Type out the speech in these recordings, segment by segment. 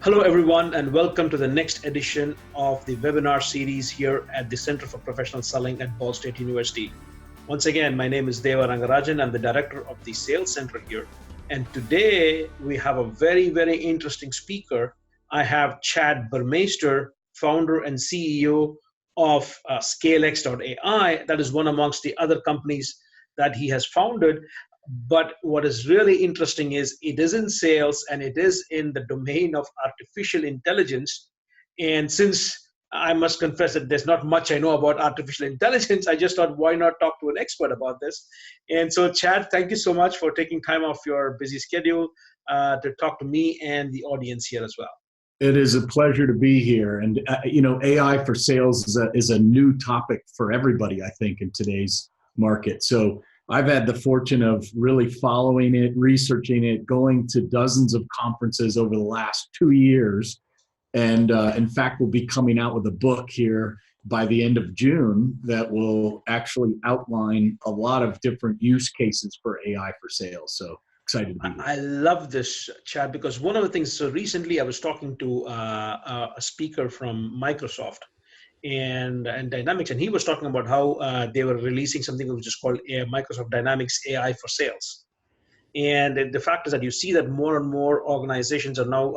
Hello, everyone, and welcome to the next edition of the webinar series here at the Center for Professional Selling at Ball State University. Once again, my name is Deva Rangarajan. I'm the director of the Sales Center here. And today we have a very, very interesting speaker. I have Chad Burmeister, founder and CEO of scalex.ai. That is one amongst the other companies that he has founded. But what is really interesting is it is in sales and it is in the domain of artificial intelligence. And since I must confess that there's not much I know about artificial intelligence, I just thought, why not talk to an expert about this? And so, Chad, thank you so much for taking time off your busy schedule to talk to me and the audience here as well. It is a pleasure to be here. And, AI for sales is a new topic for everybody, I think, in today's market. So I've had the fortune of really following it, researching it, going to dozens of conferences over the last 2 years. And in fact, we'll be coming out with a book here by the end of June that will actually outline a lot of different use cases for AI for sales. So excited to be here. I love this, Chad, because one of the things, so recently I was talking to a speaker from Microsoft and Dynamics, and he was talking about how they were releasing something which is called Microsoft Dynamics AI for Sales. And the fact is that you see that more and more organizations are now,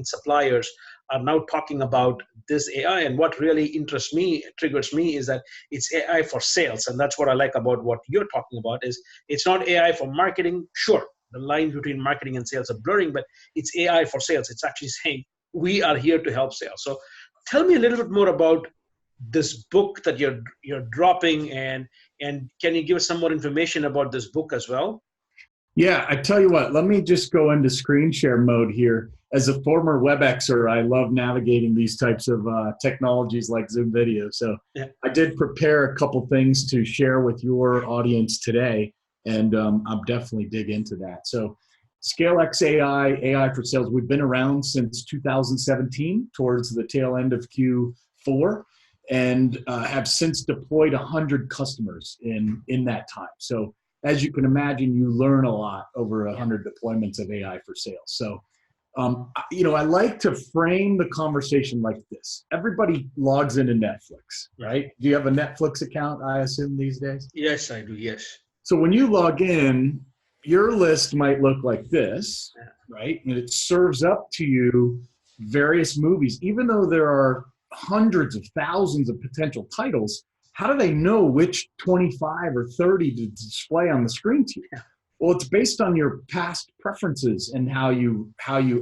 suppliers are now talking about this AI. And what really triggers me is that it's AI for sales. And that's what I like about what you're talking about is it's not AI for marketing. Sure, the lines between marketing and sales are blurring, but it's AI for sales. It's actually saying we are here to help sales. So tell me a little bit more about this book that you're dropping, and can you give us some more information about this book as well? Yeah, I tell you what, let me just go into screen share mode here. As a former WebExer, I love navigating these types of technologies like Zoom video. So yeah. I did prepare a couple things to share with your audience today, and I'll definitely dig into that. So scalex.ai, AI for sales, we've been around since 2017, towards the tail end of Q4, and have since deployed 100 customers in that time. So as you can imagine, you learn a lot over 100 deployments of AI for sales. So, I like to frame the conversation like this. Everybody logs into Netflix, right? Do you have a Netflix account, I assume, these days? Yes, I do, yes. So when you log in, your list might look like this, right? And it serves up to you various movies. Even though there are hundreds of thousands of potential titles, how do they know which 25 or 30 to display on the screen to you? Well, it's based on your past preferences and how you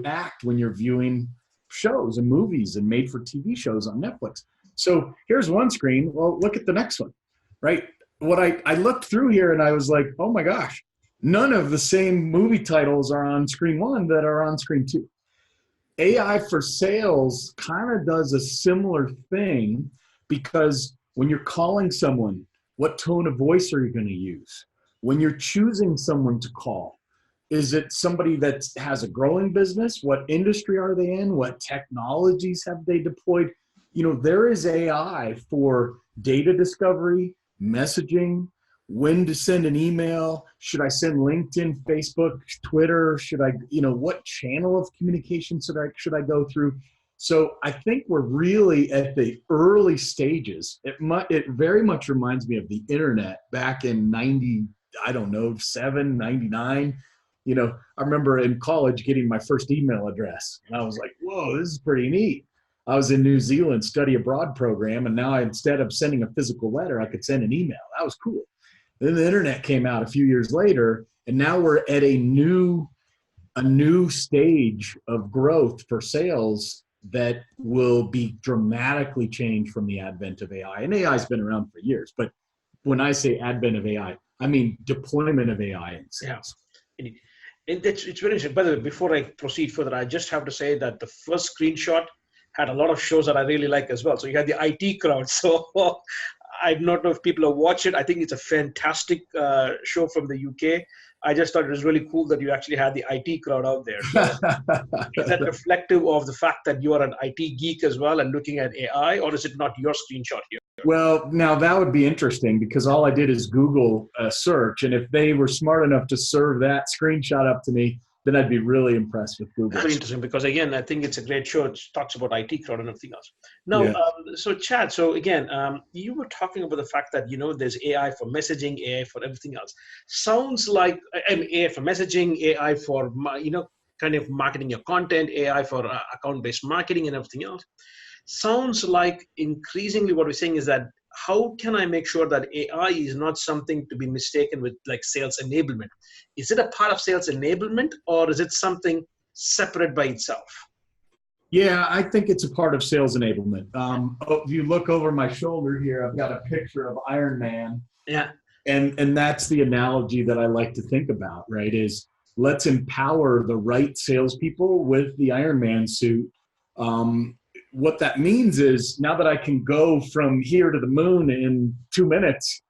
act when you're viewing shows and movies and made-for-TV shows on Netflix. So here's one screen. Well, look at the next one, right? What I looked through here and I was like, oh my gosh, none of the same movie titles are on screen one that are on screen two. AI for sales kind of does a similar thing, because when you're calling someone, what tone of voice are you going to use? When you're choosing someone to call, is it somebody that has a growing business? What industry are they in? What technologies have they deployed? There is AI for data discovery, messaging, when to send an email. Should I send LinkedIn, Facebook, Twitter? Should I, what channel of communication should I go through? So I think we're really at the early stages. It very much reminds me of the internet back in 7, 99. I remember in college getting my first email address, and I was like, whoa, this is pretty neat. I was in New Zealand study abroad program, and now instead of sending a physical letter, I could send an email. That was cool. Then the internet came out a few years later, and now we're at a new stage of growth for sales that will be dramatically changed from the advent of AI. And AI has been around for years, but when I say advent of AI, I mean deployment of AI in sales. Yeah. It's very interesting. By the way, before I proceed further, I just have to say that the first screenshot had a lot of shows that I really like as well. So you had the IT crowd. So I don't know if people have watched it. I think it's a fantastic show from the UK. I just thought it was really cool that you actually had the IT crowd out there. So is that reflective of the fact that you are an IT geek as well and looking at AI, or is it not your screenshot here? Well, now that would be interesting, because all I did is Google a search, and if they were smart enough to serve that screenshot up to me, then I'd be really impressed with Google. Very interesting, because again, I think it's a great show. It talks about IT crowd and everything else. Now, Yeah. so Chad, so again, you were talking about the fact that, there's AI for messaging, AI for everything else. Sounds like, I mean, AI for messaging, AI for, kind of marketing your content, AI for account-based marketing and everything else. Sounds like increasingly what we're saying is that how can I make sure that AI is not something to be mistaken with like sales enablement? Is it a part of sales enablement, or is it something separate by itself? Yeah, I think it's a part of sales enablement. If you look over my shoulder here, I've got a picture of Iron Man. Yeah. And that's the analogy that I like to think about, right? Is let's empower the right salespeople with the Iron Man suit. What that means is now that I can go from here to the moon in 2 minutes,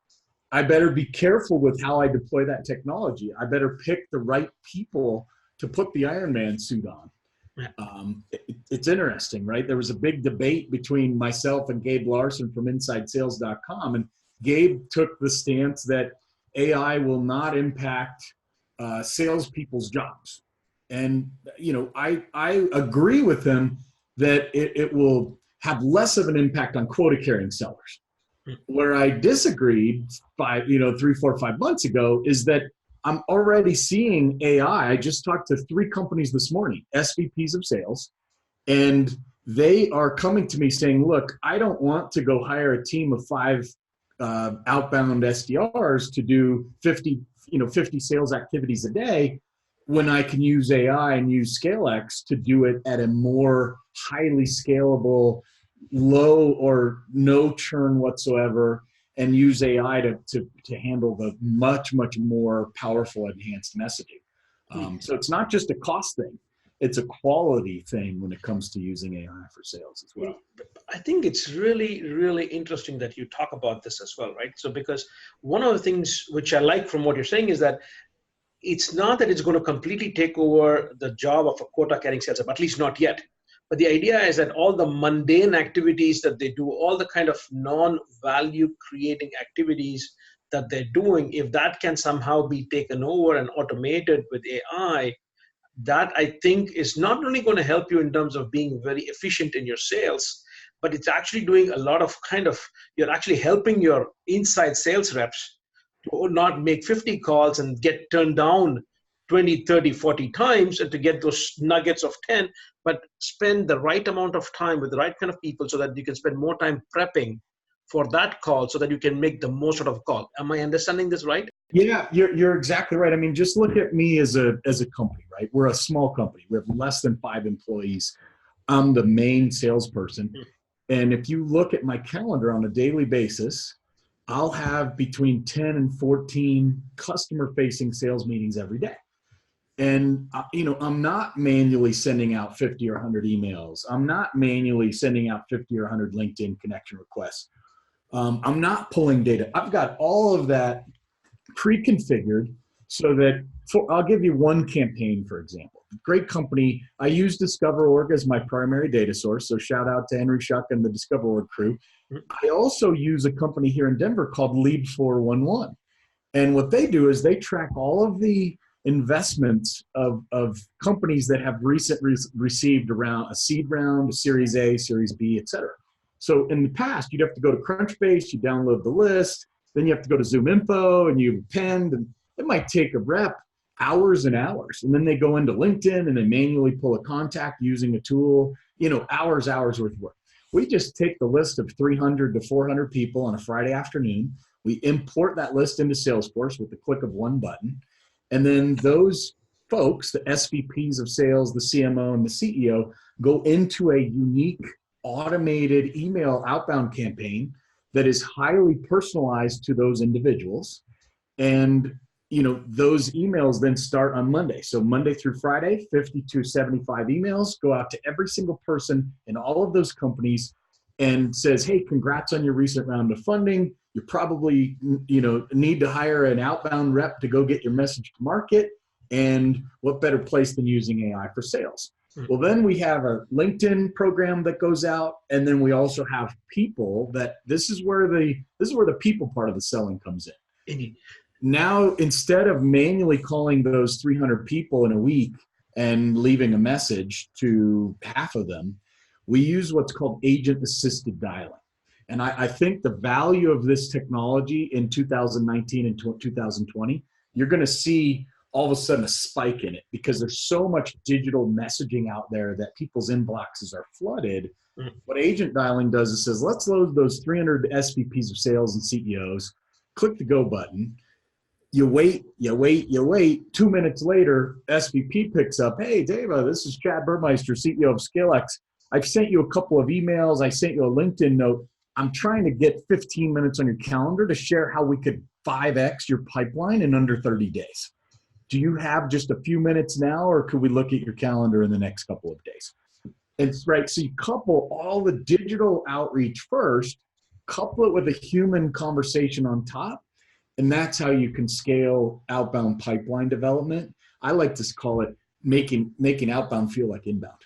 I better be careful with how I deploy that technology. I better pick the right people to put the Iron Man suit on. Yeah. It's interesting, right? There was a big debate between myself and Gabe Larson from InsideSales.com, and Gabe took the stance that AI will not impact salespeople's jobs. And, I agree with him that it will have less of an impact on quota carrying sellers. Where I disagreed 3, 4, 5 months ago is that I'm already seeing AI. I just talked to 3 companies this morning, SVPs of sales, and they are coming to me saying, look, I don't want to go hire a team of 5 outbound SDRs to do 50 sales activities a day when I can use AI and use ScaleX to do it at a more highly scalable, low or no churn whatsoever, and use AI to handle the much, much more powerful enhanced messaging. So it's not just a cost thing. It's a quality thing when it comes to using AI for sales as well. I think it's really, really interesting that you talk about this as well, right? So because one of the things which I like from what you're saying is that it's not that it's going to completely take over the job of a quota carrying sales rep, at least not yet. But the idea is that all the mundane activities that they do, all the kind of non-value creating activities that they're doing, if that can somehow be taken over and automated with AI, that I think is not only going to help you in terms of being very efficient in your sales, but it's actually doing a lot of you're actually helping your inside sales reps to not make 50 calls and get turned down 20, 30, 40 times, and to get those nuggets of 10, but spend the right amount of time with the right kind of people so that you can spend more time prepping for that call so that you can make the most out of the call. Am I understanding this right? Yeah, you're exactly right. I mean, just look at me as a company, right? We're a small company. We have less than 5 employees. I'm the main salesperson. And if you look at my calendar on a daily basis, I'll have between 10 and 14 customer-facing sales meetings every day. And, I'm not manually sending out 50 or 100 emails. I'm not manually sending out 50 or 100 LinkedIn connection requests. I'm not pulling data. I've got all of that pre-configured so that I'll give you one campaign, for example. Great company. I use DiscoverOrg as my primary data source. So shout out to Henry Schuck and the DiscoverOrg crew. I also use a company here in Denver called Lead 411. And what they do is they track all of the investments of companies that have recently received around a seed round, a Series A, Series B, et cetera. So in the past, you'd have to go to Crunchbase, you download the list, then you have to go to Zoom Info and you append, and it might take a rep hours and hours. And then they go into LinkedIn and they manually pull a contact using a tool, hours worth of work. We just take the list of 300 to 400 people on a Friday afternoon. We import that list into Salesforce with the click of one button. And then those folks, the SVPs of sales, the CMO and the CEO, go into a unique automated email outbound campaign that is highly personalized to those individuals. And those emails then start on Monday. So Monday through Friday, 50 to 75 emails go out to every single person in all of those companies and says, hey, congrats on your recent round of funding. You probably, need to hire an outbound rep to go get your message to market. And what better place than using AI for sales? Well, then we have a LinkedIn program that goes out, and then we also have people that this is where the people part of the selling comes in. Now, instead of manually calling those 300 people in a week and leaving a message to half of them, we use what's called agent-assisted dialing. And I think the value of this technology in 2019 and 2020, you're going to see all of a sudden a spike in it because there's so much digital messaging out there that people's inboxes are flooded. What agent dialing does is says, let's load those 300 SVPs of sales and CEOs, click the go button. You wait. 2 minutes later, SVP picks up, hey, Deva, this is Chad Burmeister, CEO of Scalex. I've sent you a couple of emails. I sent you a LinkedIn note. I'm trying to get 15 minutes on your calendar to share how we could 5X your pipeline in under 30 days. Do you have just a few minutes now, or could we look at your calendar in the next couple of days? It's right. So you couple all the digital outreach first, couple it with a human conversation on top, and that's how you can scale outbound pipeline development. I like to call it making outbound feel like inbound.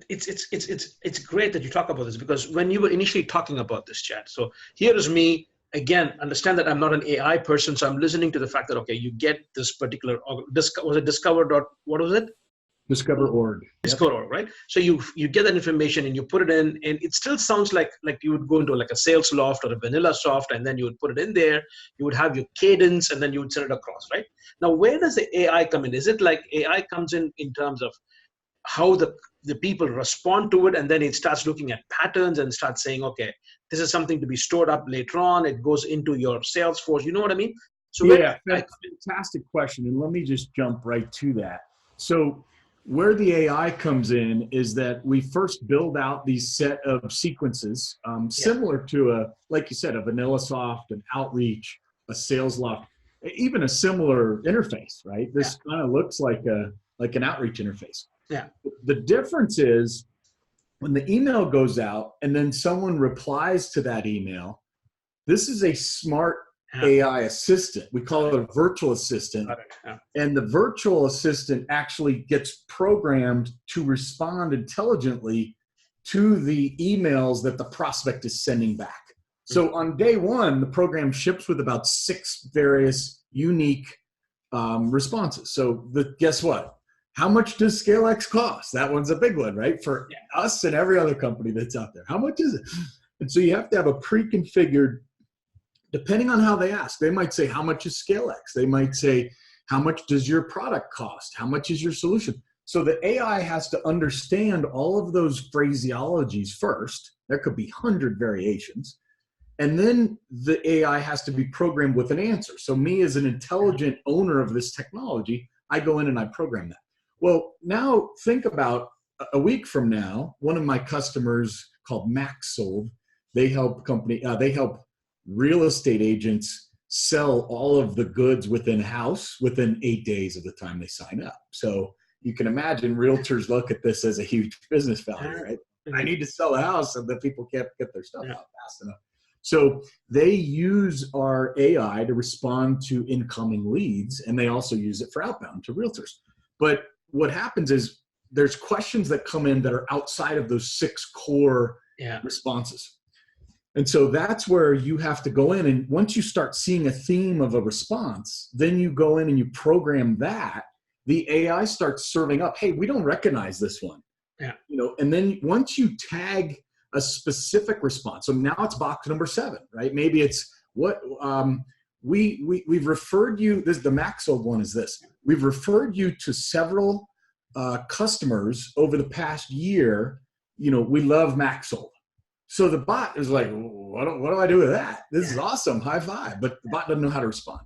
It's great that you talk about this, because when you were initially talking about this, Chad, so here is me, again, understand that I'm not an AI person, so I'm listening to the fact that, okay, you get this particular, was it Discover. What was it? Discover.org. Discover.org, right? So you get that information and you put it in, and it still sounds like you would go into like a sales loft or a vanilla soft, and then you would put it in there, you would have your cadence, and then you would send it across, right? Now, where does the AI come in? Is it like AI comes in terms of how the people respond to it, and then it starts looking at patterns and starts saying, okay, this is something to be stored up later on. It goes into your Salesforce. You know what I mean? So yeah, fantastic question. And let me just jump right to that. So where the AI comes in is that we first build out these set of sequences, similar to like you said, a vanilla soft, an outreach, a sales loft, even a similar interface, right? This kind of looks like an outreach interface. Yeah. The difference is when the email goes out and then someone replies to that email, this is a smart AI assistant. We call it a virtual assistant. And the virtual assistant actually gets programmed to respond intelligently to the emails that the prospect is sending back. So on day one, the program ships with about 6 various unique responses. So guess what? How much does ScaleX cost? That one's a big one, right? For us and every other company that's out there. How much is it? And so you have to have a pre-configured, depending on how they ask. They might say, how much is ScaleX? They might say, how much does your product cost? How much is your solution? So the AI has to understand all of those phraseologies first. There could be 100 variations. And then the AI has to be programmed with an answer. So me as an intelligent owner of this technology, I go in and I program that. Well, now think about a week from now, one of my customers called MaxSold, they help real estate agents sell all of the goods within house within 8 days of the time they sign up. So you can imagine realtors look at this as a huge business value, right? I need to sell a house so that people can't get their stuff out fast enough. So they use our AI to respond to incoming leads, and they also use it for outbound to realtors. But what happens is there's questions that come in that are outside of those 6 core responses. And so that's where you have to go in. And once you start seeing a theme of a response, then you go in and you program that. The AI starts serving up, hey, we don't recognize this one. And then once you tag a specific response, so now it's box number 7, right? Maybe it's what we've referred you, the MaxSold one is this. We've referred you to several customers over the past year. We love MaxSold. So the bot is like, what do I do with that? This is awesome, high five. But the bot doesn't know how to respond.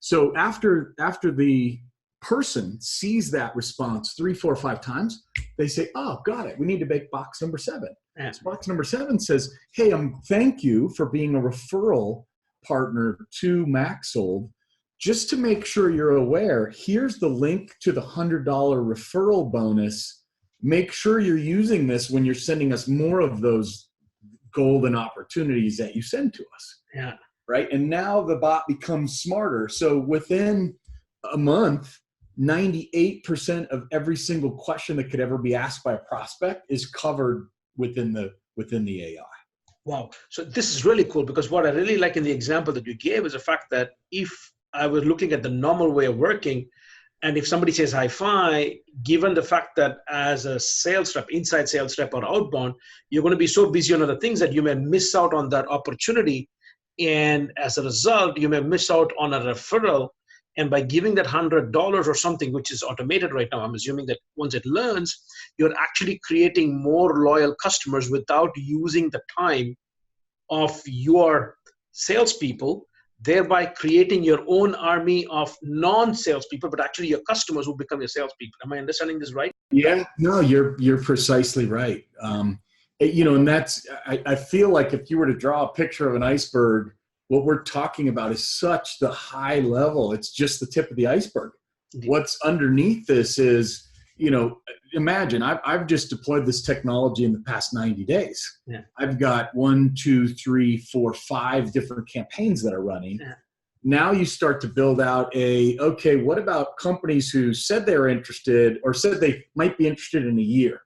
So after the person sees that response 3, 4, 5 times, they say, oh, got it. We need to make box number 7. So box number 7 says, hey, thank you for being a referral partner to MaxSold. Just to make sure you're aware, here's the link to the $100 referral bonus. Make sure you're using this when you're sending us more of those golden opportunities that you send to us. Right. And now the bot becomes smarter. So within a month, 98% of every single question that could ever be asked by a prospect is covered within the AI. Wow. So this is really cool, because what I really like in the example that you gave is the fact that if I was looking at the normal way of working, And if somebody says hi-fi, given the fact that as a sales rep, inside sales rep or outbound, you're going to be so busy on other things that you may miss out on that opportunity. And as a result, you may miss out on a referral. And by giving that $100 or something, which is automated right now, I'm assuming that once it learns, you're actually creating more loyal customers without using the time of your salespeople, thereby creating your own army of non-salespeople, but actually your customers will become your salespeople. Am I understanding this right? Yeah, no, you're precisely right. And that's, I feel like if you were to draw a picture of an iceberg, what we're talking about is such the high level. It's just the tip of the iceberg. Indeed. What's underneath this is, imagine I've just deployed this technology in the past 90 days. Yeah. I've got 1, 2, 3, 4, 5 different campaigns that are running. Yeah. Now you start to build out okay, what about companies who said they were interested or said they might be interested in a year?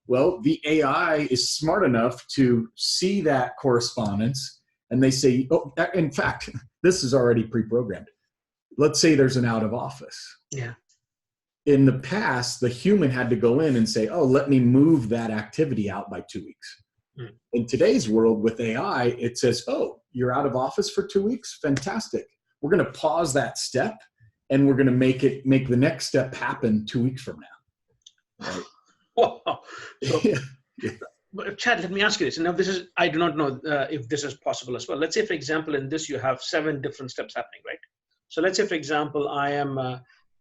Well, the AI is smart enough to see that correspondence, and they say, oh, in fact, this is already pre-programmed. Let's say there's an out of office. Yeah. In the past, the human had to go in and say, oh, let me move that activity out by 2 weeks. Mm. In today's world with AI, it says, oh, you're out of office for 2 weeks? Fantastic. We're going to pause that step, and we're going to make the next step happen 2 weeks from now. Right? Wow. So, yeah. Chad, let me ask you this. Now, I do not know if this is possible as well. Let's say, for example, in this, you have 7 different steps happening, right? So let's say, for example, I'm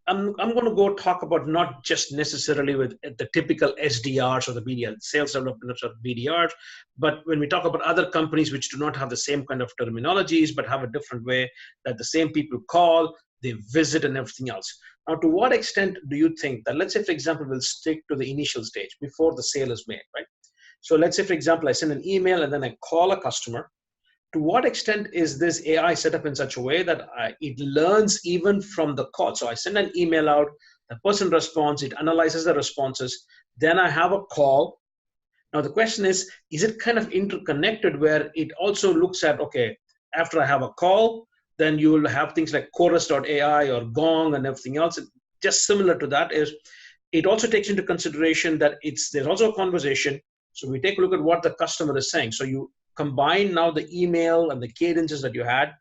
going to go talk about not just necessarily with the typical SDRs or the BDR, sales developers or BDRs, but when we talk about other companies which do not have the same kind of terminologies, but have a different way that the same people call, they visit and everything else. Now, to what extent do you think that, let's say, for example, we'll stick to the initial stage before the sale is made, right? So let's say, for example, I send an email and then I call a customer. To what extent is this AI set up in such a way that it learns even from the call? So I send an email out, the person responds, it analyzes the responses, then I have a call. Now the question is it kind of interconnected where it also looks at, okay, after I have a call, then you will have things like chorus.ai or Gong and everything else. Just similar to that is it also takes into consideration that there's also a conversation. So we take a look at what the customer is saying. So you combine now the email and the cadences that you had,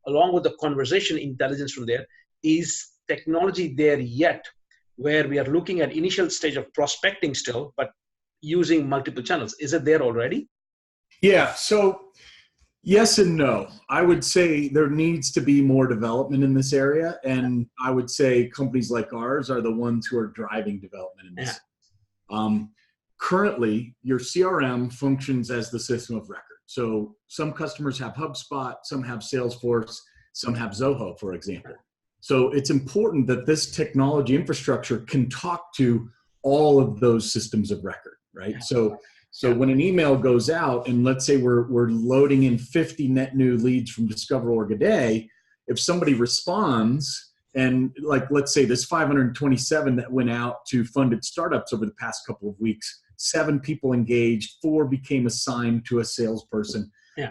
along with the conversation intelligence from there. Is technology there yet where we are looking at initial stage of prospecting still, but using multiple channels? Is it there already? Yeah, so yes and no. I would say there needs to be more development in this area. And I would say companies like ours are the ones who are driving development in this. Yeah. Currently, your CRM functions as the system of record. So some customers have HubSpot, some have Salesforce, some have Zoho, for example. So it's important that this technology infrastructure can talk to all of those systems of record, right? So when an email goes out, and let's say we're loading in 50 net new leads from DiscoverOrg a day, if somebody responds, and like, let's say this 527 that went out to funded startups over the past couple of weeks, 7 people engaged, 4 became assigned to a salesperson. Yeah.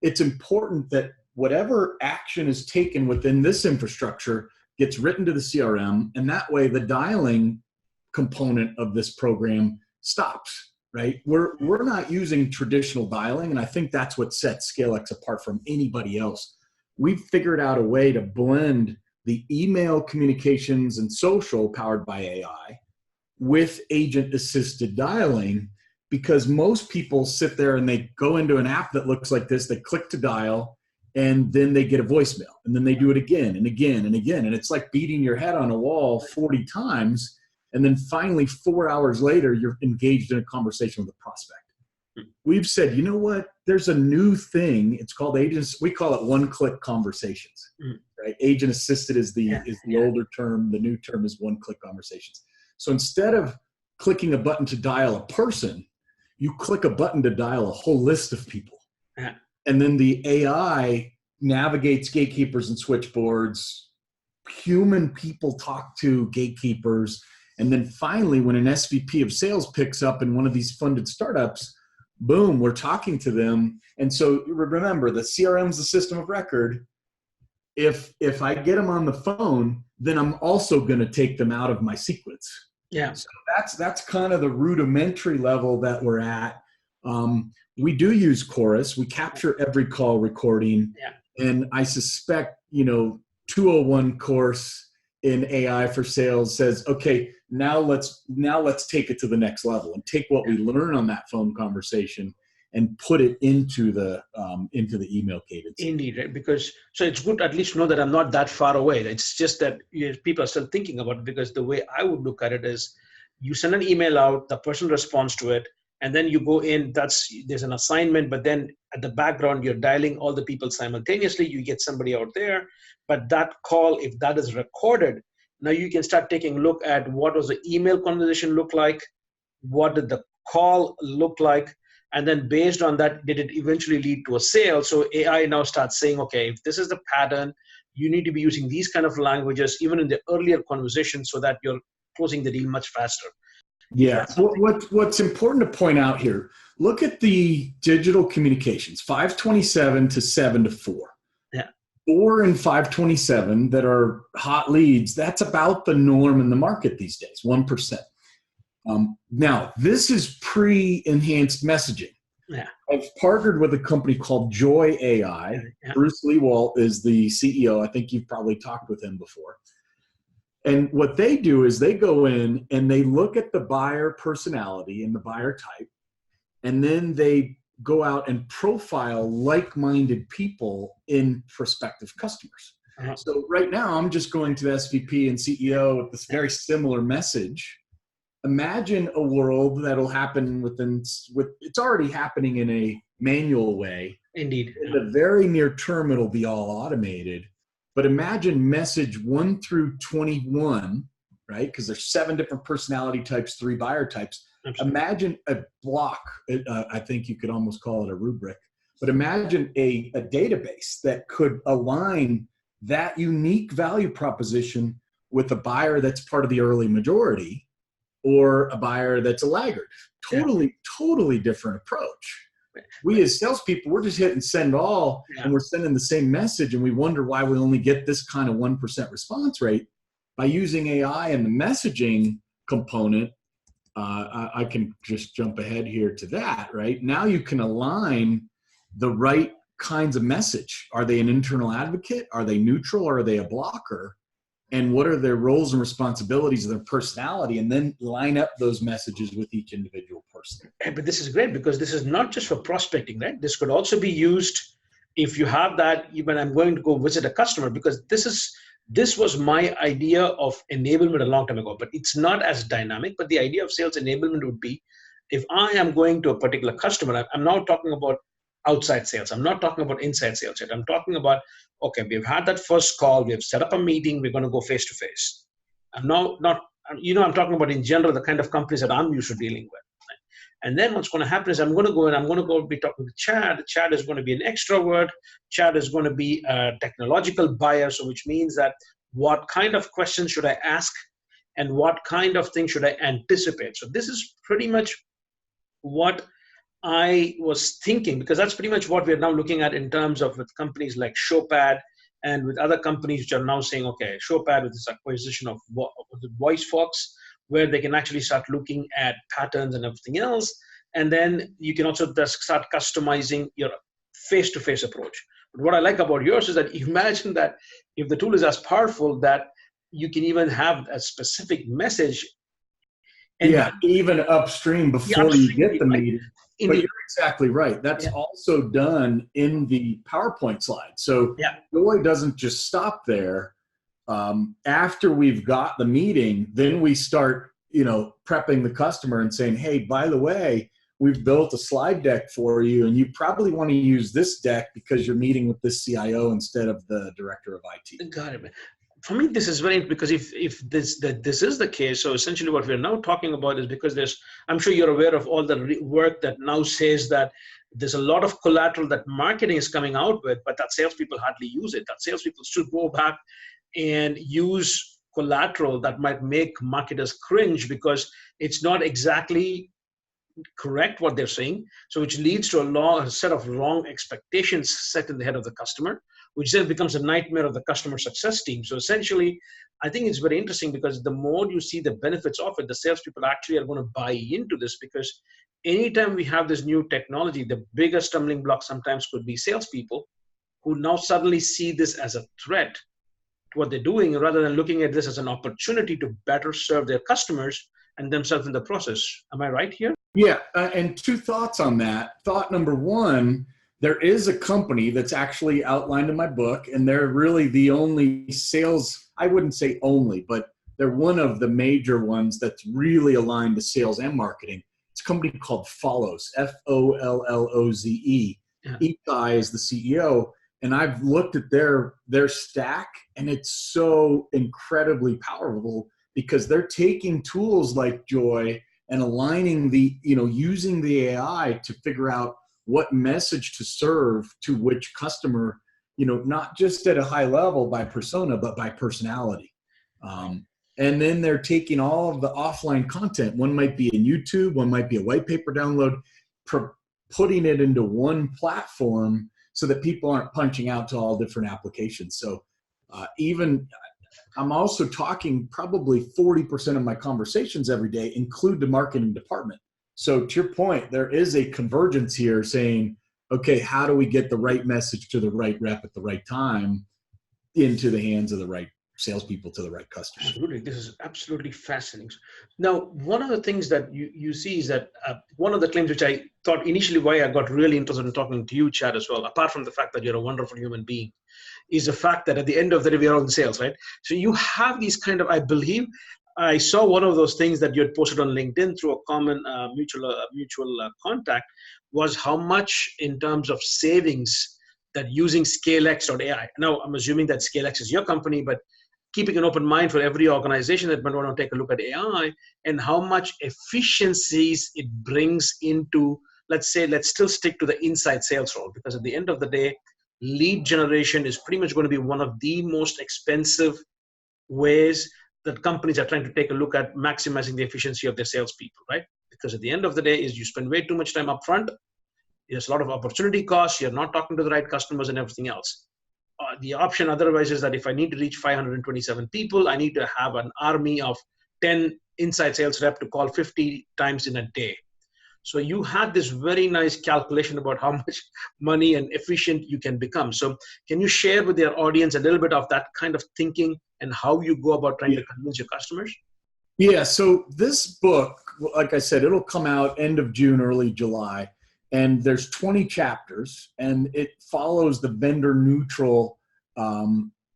It's important that whatever action is taken within this infrastructure gets written to the CRM, and that way the dialing component of this program stops, right? We're not using traditional dialing, and I think that's what sets ScaleX apart from anybody else. We've figured out a way to blend the email communications and social powered by AI with agent-assisted dialing, because most people sit there and they go into an app that looks like this, they click to dial, and then they get a voicemail, and then they do it again and again and again. And it's like beating your head on a wall 40 times, and then finally 4 hours later, you're engaged in a conversation with a prospect. We've said, you know what? There's a new thing. It's called agents. We call it one-click conversations, right? Agent-assisted is the older term. The new term is one-click conversations. So instead of clicking a button to dial a person, you click a button to dial a whole list of people. Yeah. And then the AI navigates gatekeepers and switchboards. Human people talk to gatekeepers. And then finally, when an SVP of sales picks up in one of these funded startups, boom, we're talking to them. And so remember, the CRM is the system of record. if I get them on the phone, then I'm also going to take them out of my sequence. Yeah. So that's kind of the rudimentary level that we're at. We do use Chorus. We capture every call recording. Yeah. And I suspect, 201 course in AI for sales says, okay, now let's take it to the next level and take what we learn on that phone conversation and put it into the email cadence. Indeed, right? Because so it's good to at least know that I'm not that far away. It's just that people are still thinking about it, because the way I would look at it is you send an email out, the person responds to it, and then you go in, there's an assignment, but then at the background, you're dialing all the people simultaneously, you get somebody out there. But that call, if that is recorded, now you can start taking a look at what was the email conversation look like, what did the call look like, and then based on that, did it eventually lead to a sale? So AI now starts saying, okay, if this is the pattern, you need to be using these kind of languages, even in the earlier conversation, so that you're closing the deal much faster. Yeah. What's important to point out here, look at the digital communications, 527 to 7 to 4. Yeah. 4 and 527 that are hot leads, that's about the norm in the market these days, 1%. Now, this is pre-enhanced messaging. Yeah. I've partnered with a company called Joy AI. Yeah. Bruce Leewalt is the CEO. I think you've probably talked with him before. And what they do is they go in and they look at the buyer personality and the buyer type, and then they go out and profile like-minded people in prospective customers. Uh-huh. So right now, I'm just going to the SVP and CEO with this very similar message. Imagine a world that'll happen it's already happening in a manual way. Indeed. In the very near term, it'll be all automated. But imagine message 1 through 21, right? Because there's 7 different personality types, 3 buyer types. Absolutely. Imagine a block. I think you could almost call it a rubric. But imagine a database that could align that unique value proposition with a buyer that's part of the early majority, or a buyer that's a laggard. Totally different approach. We as salespeople, we're just hitting send all, and we're sending the same message, and we wonder why we only get this kind of 1% response rate. By using AI and the messaging component, I can just jump ahead here to that, right? Now you can align the right kinds of message. Are they an internal advocate? Are they neutral? Or are they a blocker? And what are their roles and responsibilities of their personality, and then line up those messages with each individual person. But this is great, because this is not just for prospecting, right? This could also be used if you have that, even I'm going to go visit a customer, because this was my idea of enablement a long time ago, but it's not as dynamic. But the idea of sales enablement would be, if I am going to a particular customer, I'm now talking about outside sales. I'm not talking about inside sales yet. I'm talking about, okay, we've had that first call, we've set up a meeting, we're going to go face to face. I'm not, I'm talking about in general, the kind of companies that I'm used to dealing with. And then what's going to happen is I'm going to go be talking to Chad. Chad is going to be an extrovert. Chad is going to be a technological buyer. So which means that what kind of questions should I ask and what kind of things should I anticipate? So this is pretty much what I was thinking, because that's pretty much what we're now looking at in terms of with companies like Showpad and with other companies which are now saying, okay, Showpad with this acquisition of VoiceFox, where they can actually start looking at patterns and everything else. And then you can also just start customizing your face-to-face approach. But what I like about yours is that imagine that if the tool is as powerful that you can even have a specific message. And even upstream before you get the meeting. But you're exactly right. That's also done in the PowerPoint slide. So Joy doesn't just stop there. After we've got the meeting, then we start, prepping the customer and saying, hey, by the way, we've built a slide deck for you, and you probably want to use this deck because you're meeting with this CIO instead of the director of IT. Got it. For me, this is very, because if this is the case, so essentially what we're now talking about is, because I'm sure you're aware of all the work that now says that there's a lot of collateral that marketing is coming out with, but that salespeople hardly use it. That salespeople should go back and use collateral that might make marketers cringe, because it's not exactly correct what they're saying. So which leads to a set of wrong expectations set in the head of the customer, which then becomes a nightmare of the customer success team. So essentially, I think it's very interesting because the more you see the benefits of it, the salespeople actually are going to buy into this, because anytime we have this new technology, the biggest stumbling block sometimes could be salespeople who now suddenly see this as a threat to what they're doing, rather than looking at this as an opportunity to better serve their customers and themselves in the process. Am I right here? Yeah, and two thoughts on that. Thought number one, there is a company that's actually outlined in my book, and they're really the only sales, I wouldn't say only, but they're one of the major ones that's really aligned to sales and marketing. It's a company called Follows, Folloze. Yeah. Itai is the CEO, and I've looked at their stack, and it's so incredibly powerful because they're taking tools like Joy and aligning using the AI to figure out what message to serve to which customer, not just at a high level by persona, but by personality. And then they're taking all of the offline content. One might be in YouTube, one might be a white paper download, putting it into one platform so that people aren't punching out to all different applications. So I'm also talking probably 40% of my conversations every day include the marketing department. So to your point, there is a convergence here saying, okay, how do we get the right message to the right rep at the right time into the hands of the right salespeople to the right customers? Absolutely. This is absolutely fascinating. Now, one of the things that you see is that one of the claims which I thought initially why I got really interested in talking to you, Chad, as well, apart from the fact that you're a wonderful human being, is the fact that at the end of the day, we are all in sales, right? So you have these kind of, I believe, I saw one of those things that you had posted on LinkedIn through a common mutual contact, was how much in terms of savings that using scalex.ai. Now, I'm assuming that scalex is your company, but keeping an open mind for every organization that might want to take a look at AI and how much efficiencies it brings into, let's still stick to the inside sales role, because at the end of the day, lead generation is pretty much going to be one of the most expensive ways that companies are trying to take a look at maximizing the efficiency of their salespeople, right? Because at the end of the day, is you spend way too much time up front. There's a lot of opportunity costs. You're not talking to the right customers and everything else. The option otherwise is that if I need to reach 527 people, I need to have an army of 10 inside sales rep to call 50 times in a day. So you had this very nice calculation about how much money and efficient you can become. So can you share with your audience a little bit of that kind of thinking and how you go about trying to convince your customers? Yeah, so this book, like I said, it'll come out end of June, early July. And there's 20 chapters, and it follows the vendor neutral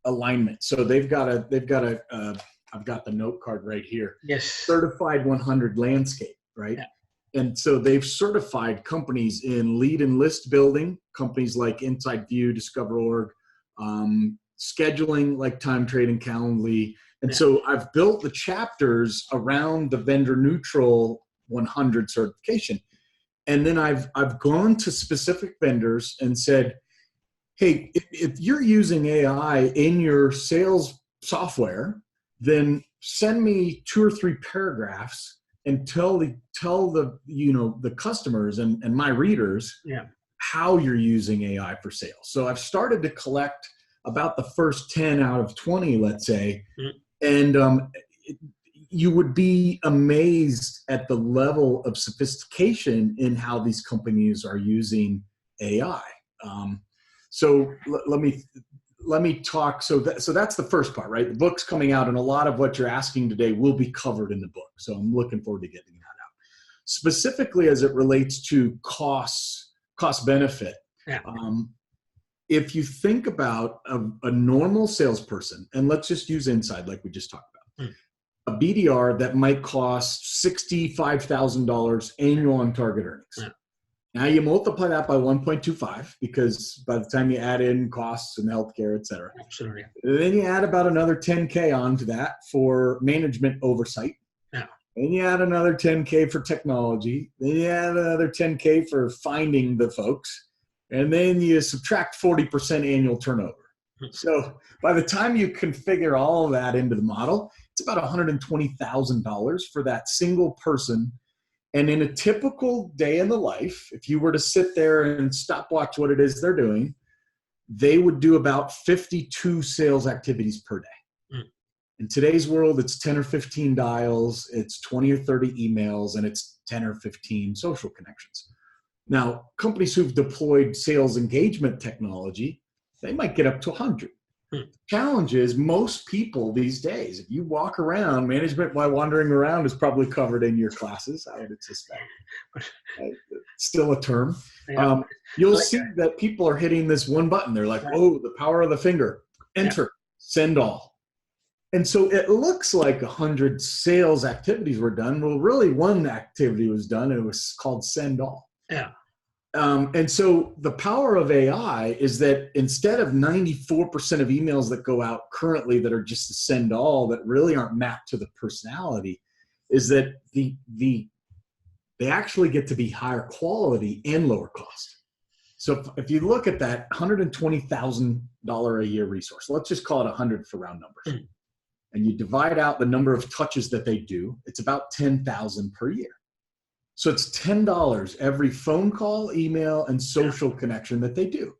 alignment. So I've got the note card right here. Yes. Certified 100 landscape, right? Yeah. And so they've certified companies in lead and list building, companies like Inside View, Discover.org, scheduling like Time Trade and Calendly. And so I've built the chapters around the vendor neutral 100 certification. And then I've gone to specific vendors and said, hey, if you're using AI in your sales software, then send me 2 or 3 paragraphs and tell the customers and my readers how you're using AI for sales. So I've started to collect about the first 10 out of 20, let's say, and you would be amazed at the level of sophistication in how these companies are using AI. So let me talk. So that's the first part, right? The book's coming out, and a lot of what you're asking today will be covered in the book. So I'm looking forward to getting that out. Specifically as it relates to cost benefit. Yeah. If you think about a normal salesperson, and let's just use Inside like we just talked about, a BDR that might cost $65,000 annual on target earnings. Yeah. Now you multiply that by 1.25 because by the time you add in costs and healthcare, et cetera. Absolutely. Then you add about another 10K onto that for management oversight. Yeah. Then you add another 10K for technology. Then you add another 10K for finding the folks. And then you subtract 40% annual turnover. So by the time you configure all of that into the model, it's about $120,000 for that single person. And in a typical day in the life, if you were to sit there and stopwatch what it is they're doing, they would do about 52 sales activities per day. In today's world, it's 10 or 15 dials, it's 20 or 30 emails, and it's 10 or 15 social connections. Now, companies who've deployed sales engagement technology, they might get up to 100. The challenge is most people these days, if you walk around, management while wandering around is probably covered in your classes, I would suspect. Right? Still a term. Yeah. You'll see that people are hitting this one button. They're like, whoa, the power of the finger. Enter, send all. And so it looks like 100 sales activities were done. Well, really one activity was done, and it was called send all. Yeah. And so the power of AI is that instead of 94% of emails that go out currently that are just a send all that really aren't mapped to the personality, is that they actually get to be higher quality and lower cost. So if you look at that $120,000 a year resource, let's just call it 100 for round numbers. And you divide out the number of touches that they do, it's about 10,000 per year. So it's $10 every phone call, email, and social connection that they do.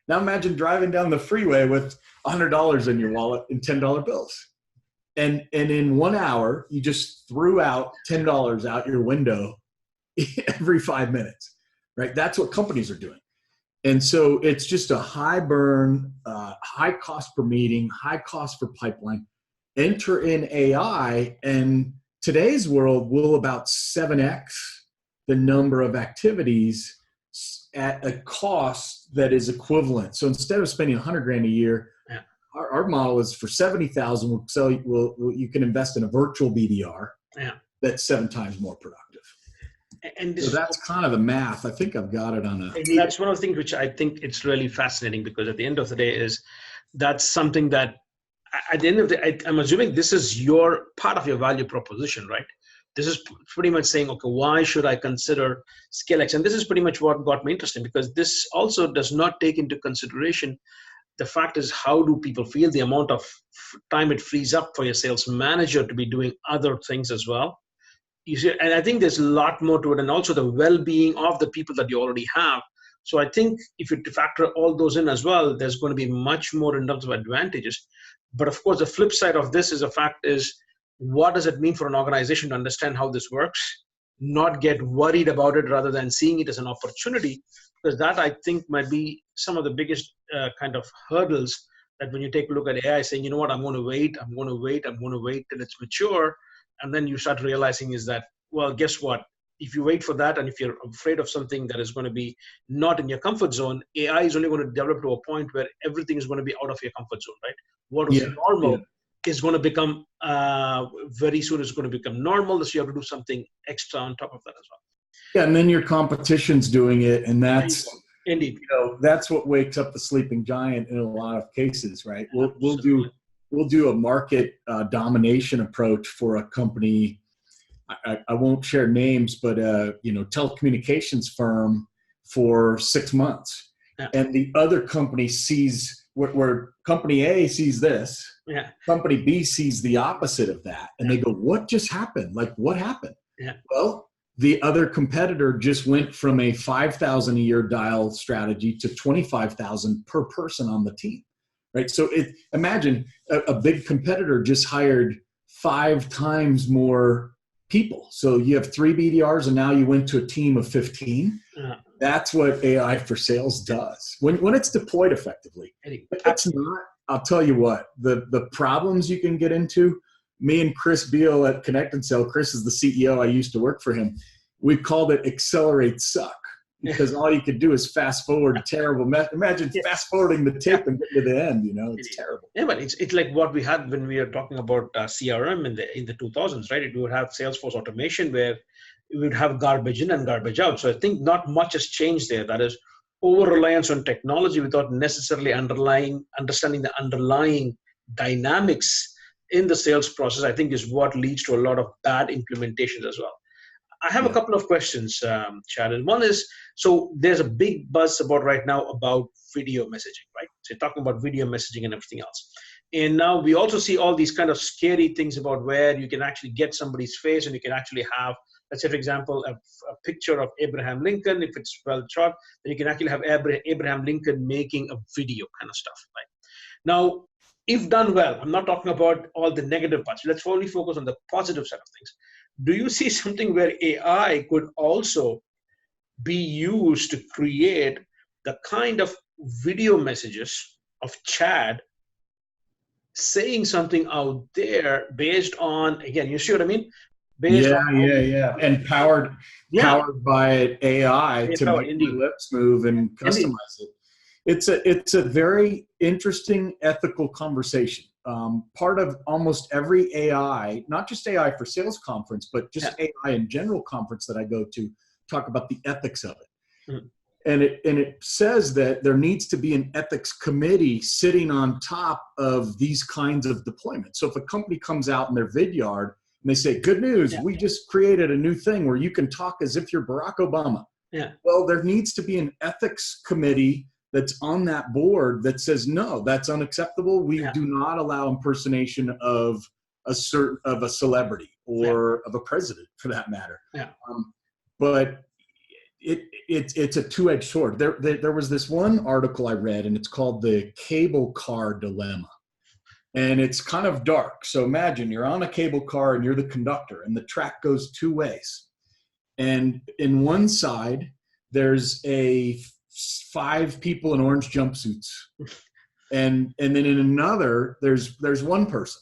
Now imagine driving down the freeway with $100 in your wallet and $10 bills. And in 1 hour, you just threw out $10 out your window every 5 minutes, right? That's what companies are doing. And so it's just a high burn, high cost per meeting, high cost for pipeline. Enter in AI, and today's world will about 7x the number of activities at a cost that is equivalent. So instead of spending $100,000 a year, our model is for 70,000. You can invest in a virtual BDR that's 7 times more productive. And so that's kind of the math. I think I've got it on a. And that's one of the things which I think it's really fascinating, because at the end of the day is that's something that at the end of the day, I'm assuming this is your part of your value proposition, right? This is pretty much saying, okay, why should I consider scalex? And this is pretty much what got me interested, because this also does not take into consideration the fact is how do people feel, the amount of time it frees up for your sales manager to be doing other things as well. You see, and I think there's a lot more to it, and also the well-being of the people that you already have. So I think if you factor all those in as well, there's going to be much more in terms of advantages. But of course, the flip side of this is a fact is, what does it mean for an organization to understand how this works, not get worried about it rather than seeing it as an opportunity? Because that, I think, might be some of the biggest kind of hurdles that when you take a look at AI, saying, you know what, I'm going to wait till it's mature. And then you start realizing is that, well, guess what? If you wait for that, and if you're afraid of something that is going to be not in your comfort zone, AI is only going to develop to a point where everything is going to be out of your comfort zone, right? What was normal is going to become, very soon it's going to become normal. So you have to do something extra on top of that as well. Yeah, and then your competition's doing it, and that's indeed, that's what wakes up the sleeping giant in a lot of cases, right? We'll do a market domination approach for a company. I won't share names, but telecommunications firm for 6 months, and the other company sees where company A sees this, company B sees the opposite of that, and they go, "What just happened? Like, what happened?" Well, the other competitor just went from a 5,000 a year dial strategy to 25,000 per person on the team, right? So imagine a big competitor just hired 5 times more people. So you have 3 BDRs and now you went to a team of 15. That's what AI for sales does when it's deployed effectively. If it's not, I'll tell you what, the problems you can get into. Me and Chris Beal at Connect and Sell, Chris is the CEO, I used to work for him. We called it accelerate suck, because all you could do is fast forward terrible. Imagine fast forwarding the tape and getting to the end, it's terrible. Yeah, but it's like what we had when we were talking about CRM in the 2000s, right? We would have Salesforce automation where we would have garbage in and garbage out. So I think not much has changed there. That is over-reliance on technology without necessarily understanding the underlying dynamics in the sales process, I think is what leads to a lot of bad implementations as well. I have a couple of questions, Chad. And one is, so there's a big buzz right now about video messaging, right? So you're talking about video messaging and everything else. And now we also see all these kind of scary things about where you can actually get somebody's face and you can actually have let's say, for example, a picture of Abraham Lincoln. If it's well shot, then you can actually have Abraham Lincoln making a video kind of stuff. Right? Now, if done well, I'm not talking about all the negative parts. Let's only focus on the positive side of things. Do you see something where AI could also be used to create the kind of video messages of Chad saying something out there based on, again, you see what I mean? Based Yeah, on, yeah, yeah. And powered by AI to powered, make your indeed. lips move and Indeed. customize it. It's a very interesting ethical conversation. Part of almost every AI, not just AI for sales conference, but just AI in general conference that I go to, talk about the ethics of it. Mhm. And it says that there needs to be an ethics committee sitting on top of these kinds of deployments. So if a company comes out in their vidyard and they say, good news, we just created a new thing where you can talk as if you're Barack Obama. Yeah. Well, there needs to be an ethics committee that's on that board that says, no, that's unacceptable. We do not allow impersonation of a celebrity or of a president, for that matter. Yeah. But it's a two-edged sword. There was this one article I read, and it's called the cable car dilemma. And it's kind of dark. So imagine you're on a cable car and you're the conductor, and the track goes two ways. And in one side, there's 5 people in orange jumpsuits. And then in another, there's one person.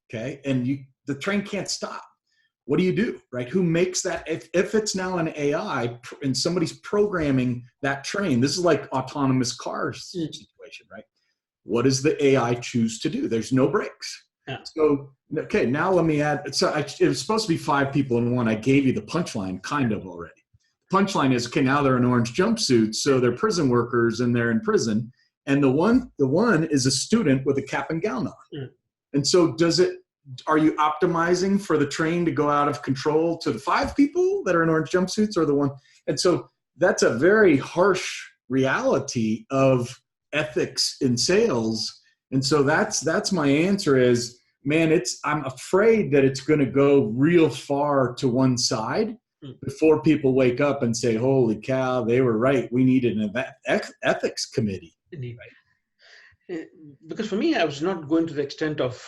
Okay. And the train can't stop. What do you do, right? Who makes that? If it's now an AI and somebody's programming that train, this is like autonomous cars situation, right? What does the AI choose to do? There's no brakes. Yeah. So, okay, now let me add. So it was supposed to be 5 people in one. I gave you the punchline kind of already. Punchline is, okay, now they're in orange jumpsuits, so they're prison workers and they're in prison. And the one is a student with a cap and gown on. Mm. And so are you optimizing for the train to go out of control to the 5 people that are in orange jumpsuits or the one? And so that's a very harsh reality of ethics in sales. And so that's my answer is, man, I'm afraid that it's going to go real far to one side before people wake up and say, holy cow, they were right. We needed an ethics committee. Indeed. Right. Because for me, I was not going to the extent of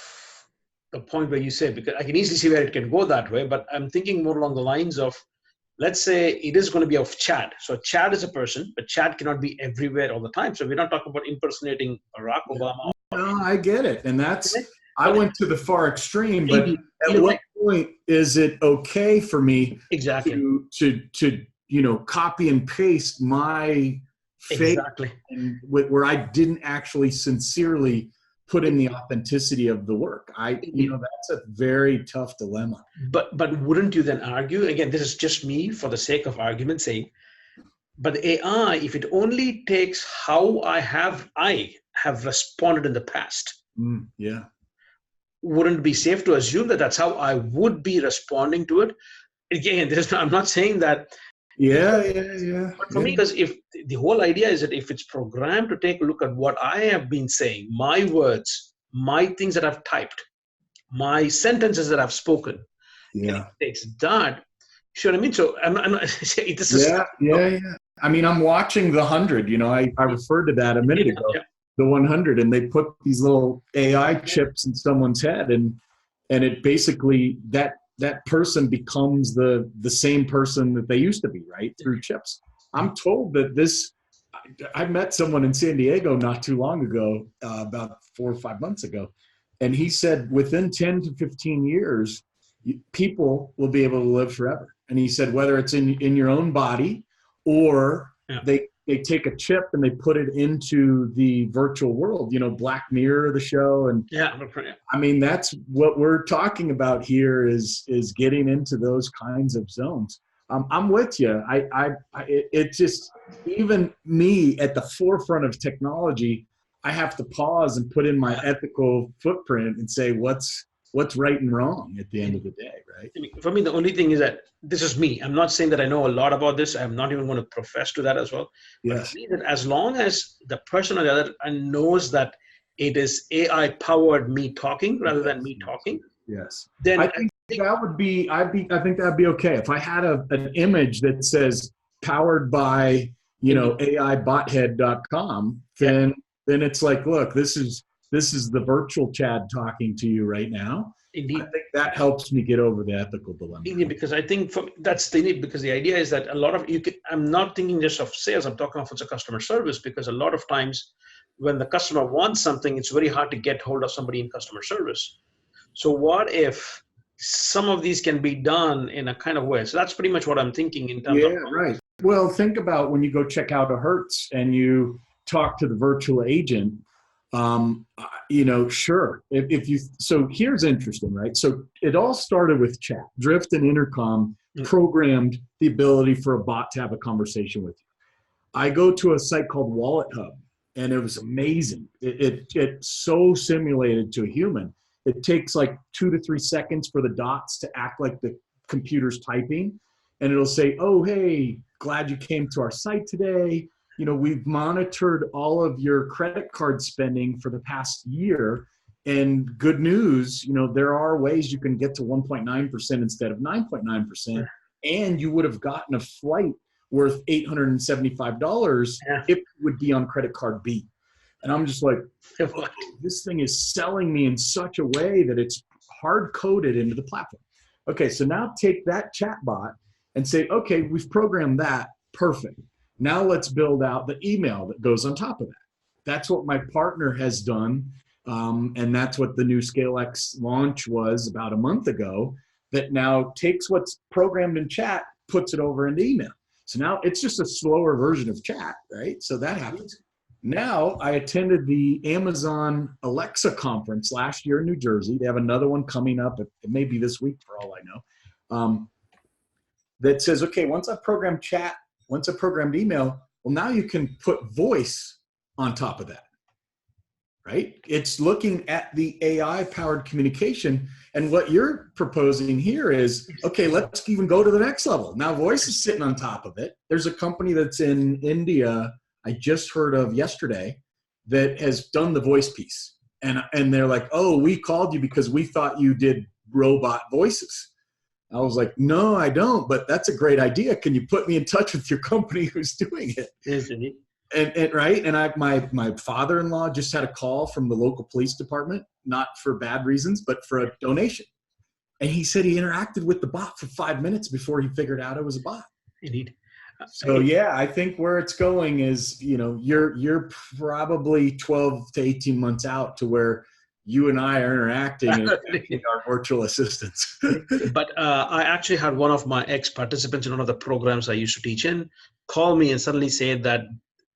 the point where you say, because I can easily see where it can go that way, but I'm thinking more along the lines of, let's say it is going to be of Chad. So Chad is a person, but Chad cannot be everywhere all the time. So we're not talking about impersonating Barack Obama. No, I get it. And I went to the far extreme, but at what point is it okay for me to copy and paste my fake where I didn't actually sincerely put in the authenticity of the work? That's a very tough dilemma. But wouldn't you then argue, again, this is just me for the sake of argument's sake, but the AI, if it only takes how I have responded in the past, wouldn't it be safe to assume that that's how I would be responding to it? Again, I'm not saying that. But for me, because if the whole idea is that if it's programmed to take a look at what I have been saying, my words, my things that I've typed, my sentences that I've spoken, and it takes that. Sure, I mean, so I'm not. This is I mean, I'm watching The 100. I referred to that a minute ago. The 100, and they put these little AI chips in someone's head, and it basically that person becomes the same person that they used to be, right, through chips. I'm told that I met someone in San Diego not too long ago, about 4 or 5 months ago, and he said within 10 to 15 years, people will be able to live forever. And he said whether it's in your own body or they take a chip and they put it into the virtual world, Black Mirror, the show. And I mean, that's what we're talking about here is getting into those kinds of zones. I'm with you. It just, even me at the forefront of technology, I have to pause and put in my ethical footprint and say, what's right and wrong at the end of the day, right? For me, the only thing is that this is me. I'm not saying that I know a lot about this. I'm not even going to profess to that as well. Yes. But for me, that as long as the person on the other end knows that it is AI powered me talking rather than me talking, yes, then that would be, I think that'd be okay. If I had an image that says powered by, AIbothead.com, Yeah, then it's like, look, this is the virtual Chad talking to you right now. I indeed. think that helps me get over the ethical dilemma. Because I think that's the need, because the idea is that a lot of I'm not thinking just of sales, I'm talking of also customer service, because a lot of times when the customer wants something, it's very hard to get hold of somebody in customer service. So what if some of these can be done in a kind of way? So that's pretty much what I'm thinking in terms of. Yeah, right. Well, think about when you go check out a Hertz and you talk to the virtual agent. Sure. If you, so here's interesting, right? So it all started with chat. Drift and Intercom programmed the ability for a bot to have a conversation with you. I go to a site called Wallet Hub, and it was amazing. It so simulated to a human. It takes like 2 to 3 seconds for the dots to act like the computer's typing, and it'll say, "Oh, hey, glad you came to our site today. We've monitored all of your credit card spending for the past year, and good news, there are ways you can get to 1.9% instead of 9.9%, and you would have gotten a flight worth $875 if it would be on credit card B." And I'm just like, oh, this thing is selling me in such a way that it's hard coded into the platform. Okay, so now take that chatbot and say, okay, we've programmed that, perfect. Now let's build out the email that goes on top of that. That's what my partner has done, and that's what the new ScaleX launch was about a month ago, that now takes what's programmed in chat, puts it over into email. So now it's just a slower version of chat, right? So that happens. Now, I attended the Amazon Alexa conference last year in New Jersey. They have another one coming up. It may be this week for all I know. That says, okay, once I've programmed chat, once I've programmed email, well, now you can put voice on top of that, right? It's looking at the AI-powered communication. And what you're proposing here is, okay, let's even go to the next level. Now, voice is sitting on top of it. There's a company that's in India I just heard of yesterday that has done the voice piece. And they're like, oh, we called you because we thought you did robot voices. I was like, no, I don't, but that's a great idea. Can you put me in touch with your company who's doing it? Isn't it? And right. And my father-in-law just had a call from the local police department, not for bad reasons, but for a donation. And he said he interacted with the bot for 5 minutes before he figured out it was a bot. Indeed. So yeah, I think where it's going is, you're probably 12 to 18 months out to where you and I are interacting and our virtual assistants. But I actually had one of my ex-participants in one of the programs I used to teach in call me and suddenly say that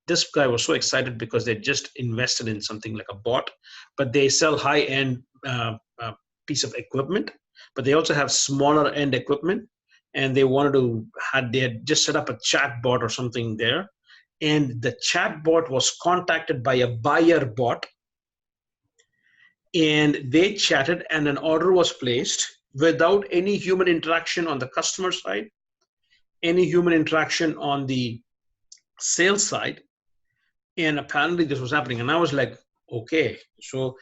this guy was so excited because they just invested in something like a bot, but they sell high-end piece of equipment, but they also have smaller end equipment. And they had just set up a chat bot or something there. And the chat bot was contacted by a buyer bot. And they chatted and an order was placed without any human interaction on the customer side, any human interaction on the sales side. And apparently this was happening. And I was like, okay, so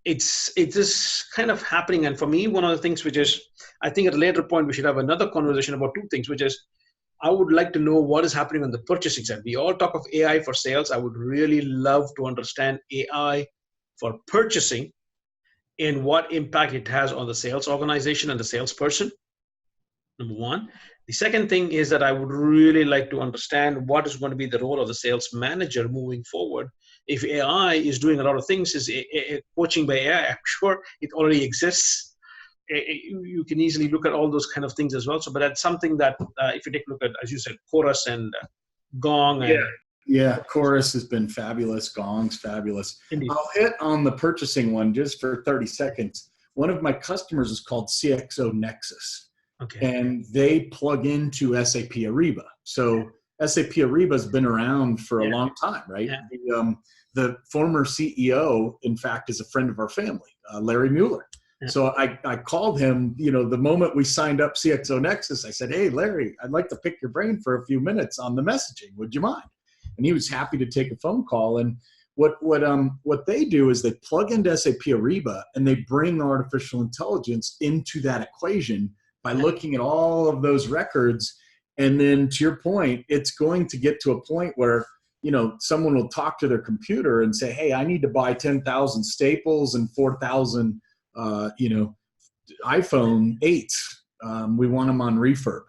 it is kind of happening. And for me, one of the things which is, I think at a later point, we should have another conversation about two things, which is, I would like to know what is happening on the purchasing side. We all talk of AI for sales. I would really love to understand AI for purchasing and what impact it has on the sales organization and the salesperson, number one. The second thing is that I would really like to understand what is going to be the role of the sales manager moving forward. If AI is doing a lot of things, is coaching by AI, I'm sure it already exists. You can easily look at all those kind of things as well. So, but that's something that if you take a look at, as you said, Chorus and Gong. And yeah, Chorus has been fabulous. Gong's fabulous. Indeed. I'll hit on the purchasing one just for 30 seconds. One of my customers is called CXO Nexus. Okay. And they plug into SAP Ariba. So SAP Ariba has been around for a long time, right? Yeah. The former CEO, in fact, is a friend of our family, Larry Mueller. Yeah. So I called him, the moment we signed up CXO Nexus, I said, hey, Larry, I'd like to pick your brain for a few minutes on the messaging. Would you mind? And he was happy to take a phone call. And What they do is they plug into SAP Ariba and they bring artificial intelligence into that equation by looking at all of those records. And then to your point, it's going to get to a point where, someone will talk to their computer and say, hey, I need to buy 10,000 staples and 4,000, iPhone 8s. We want them on refurb.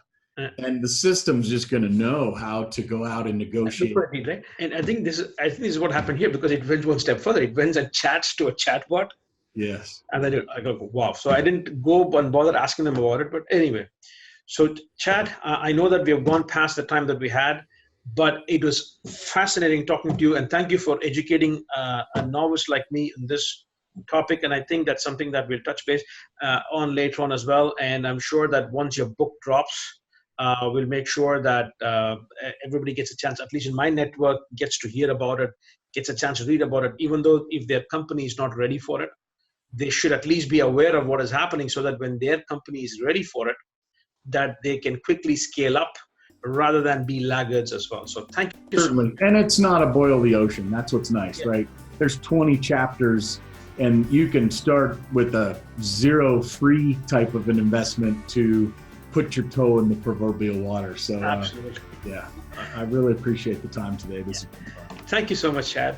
And the system's just going to know how to go out and negotiate. Right? And I think this is what happened here, because it went one step further. It went and chats to a chatbot. Yes. And then I go, wow. So I didn't go and bother asking them about it. But anyway, so Chad, I know that we have gone past the time that we had, but it was fascinating talking to you. And thank you for educating a novice like me in this topic. And I think that's something that we'll touch base on later on as well. And I'm sure that once your book drops, we'll make sure that everybody gets a chance, at least in my network, gets to hear about it, gets a chance to read about it, even though if their company is not ready for it, they should at least be aware of what is happening so that when their company is ready for it, that they can quickly scale up rather than be laggards as well. So thank you. Certainly. And it's not a boil the ocean. That's what's nice, right? There's 20 chapters and you can start with a zero free type of an investment to put your toe in the proverbial water. So absolutely. I really appreciate the time today. This has been fun. Thank you so much, Chad.